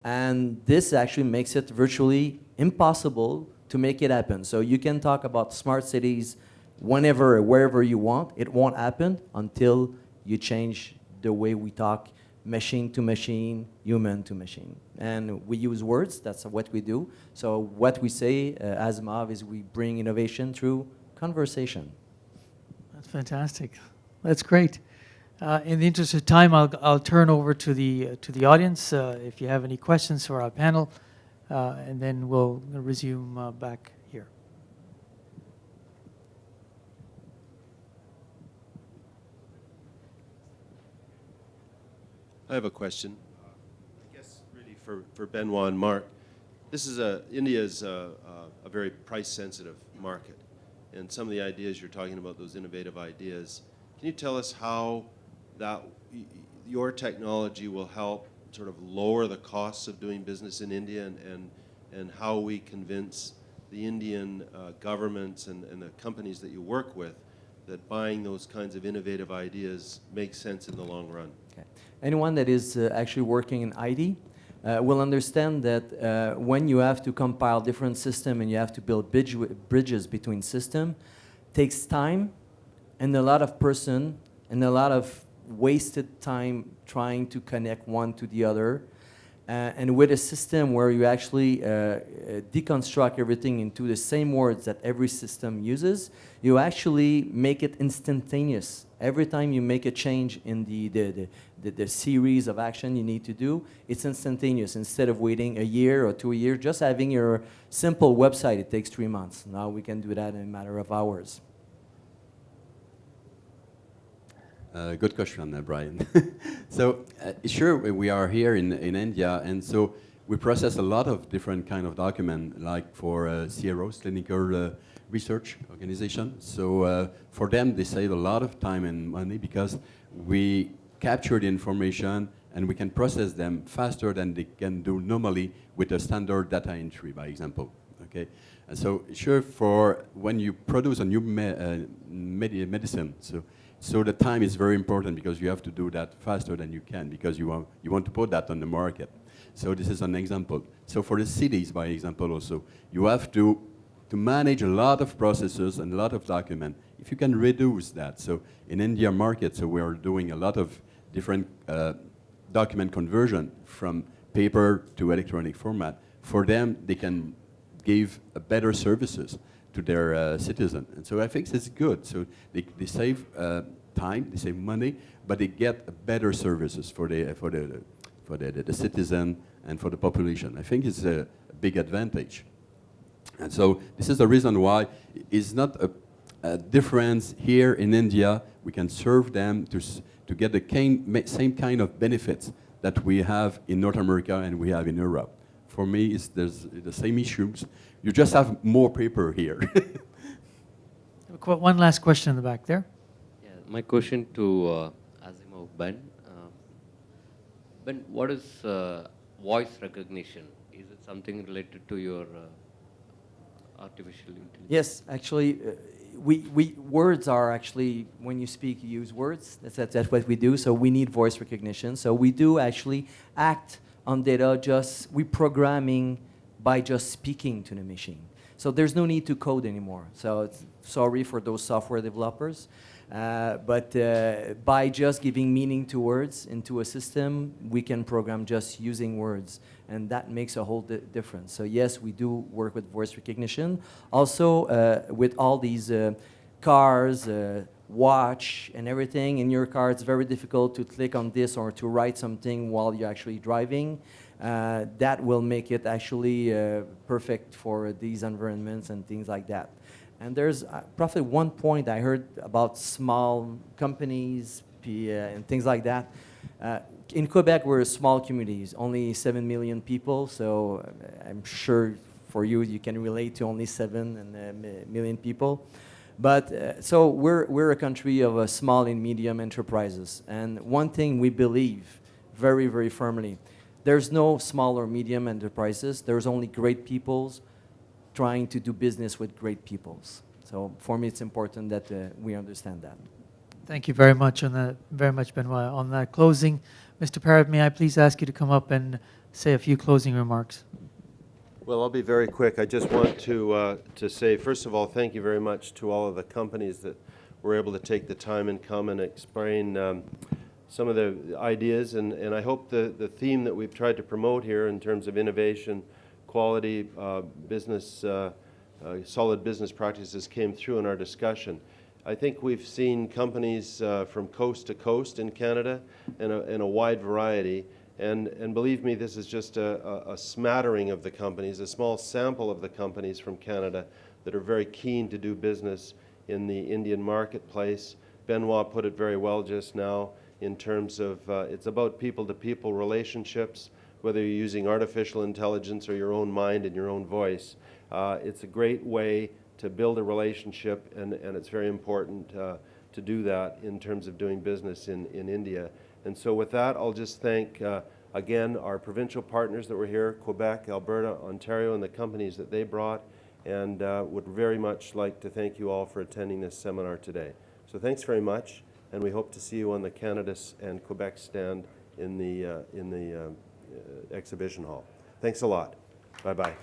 And this actually makes it virtually impossible to make it happen. So you can talk about smart cities whenever or wherever you want. It won't happen until you change the way we talk, machine to machine, human to machine. And we use words, that's what we do. So what we say as MAV is we bring innovation through conversation. That's fantastic. That's great. In the interest of time, I'll turn over to the audience if you have any questions for our panel, and then we'll resume back here. I have a question. I guess really for Benoit and Mark. This is India is a very price-sensitive market, and some of the ideas you're talking about, those innovative ideas. Can you tell us how that your technology will help sort of lower the costs of doing business in India, and how we convince the Indian governments and the companies that you work with that buying those kinds of innovative ideas makes sense in the long run? Okay. Anyone that is actually working in ID will understand that when you have to compile different systems and you have to build bridges between systems, takes time and a lot of person and a lot of wasted time trying to connect one to the other. And with a system where you actually deconstruct everything into the same words that every system uses, you actually make it instantaneous. Every time you make a change in the series of action you need to do, it's instantaneous. Instead of waiting a year or 2 years, just having your simple website, it takes 3 months. Now we can do that in a matter of hours. Good question, Brian. So sure, we are here in India, and so we process a lot of different kind of document, like for CROs, clinical research organization. So for them, they save a lot of time and money because we capture the information and we can process them faster than they can do normally with a standard data entry, by example. Okay, and so sure, for when you produce a new medicine, so the time is very important because you have to do that faster than you can because you want to put that on the market. So this is an example. So for the cities, by example, also, you have to manage a lot of processes and a lot of document. If you can reduce that, so in India market, so we are doing a lot of different document conversion from paper to electronic format. For them, they can give better services to their citizen, and so I think it's good. So they save time, they save money, but they get better services for the citizen and for the population. I think it's a big advantage, and so this is the reason why it's not a difference here in India. We can serve them to get the same kind of benefits that we have in North America and we have in Europe. For me, there's the same issues. You just have more paper here. One last question in the back there. Yeah, my question to Asimov Ben. Ben, what is voice recognition? Is it something related to your artificial intelligence? Yes, actually, words are actually, when you speak, you use words. That's what we do. So we need voice recognition. So we do actually act on data, we programming by just speaking to the machine. So there's no need to code anymore. So sorry for those software developers. But by just giving meaning to words into a system, we can program just using words. And that makes a whole difference. So yes, we do work with voice recognition. Also, with all these cars, watch, and everything in your car, it's very difficult to click on this or to write something while you're actually driving. That will make it actually perfect for these environments and things like that. And there's probably one point I heard about small companies and things like that. In Quebec, we're a small community, only 7 million people, so I'm sure for you, you can relate to only 7 million people. But so we're a country of small and medium enterprises. And one thing we believe very, very firmly, there's no small or medium enterprises. There's only great peoples trying to do business with great peoples. So for me, it's important that we understand that. Thank you very much on that, very much, Benoit. On that closing, Mr. Parrott, may I please ask you to come up and say a few closing remarks. Well, I'll be very quick. I just want to say, first of all, thank you very much to all of the companies that were able to take the time and come and explain some of the ideas. And I hope the theme that we've tried to promote here in terms of innovation, quality, business, solid business practices came through in our discussion. I think we've seen companies from coast to coast in Canada in a wide variety. And believe me, this is just a smattering of the companies, a small sample of the companies from Canada that are very keen to do business in the Indian marketplace. Benoit put it very well just now in terms of it's about people-to-people relationships, whether you're using artificial intelligence or your own mind and your own voice. It's a great way to build a relationship, and it's very important to do that in terms of doing business in India. And so with that, I'll just thank, again, our provincial partners that were here, Quebec, Alberta, Ontario, and the companies that they brought, and would very much like to thank you all for attending this seminar today. So thanks very much, and we hope to see you on the Canada and Quebec stand in the exhibition hall. Thanks a lot. Bye-bye.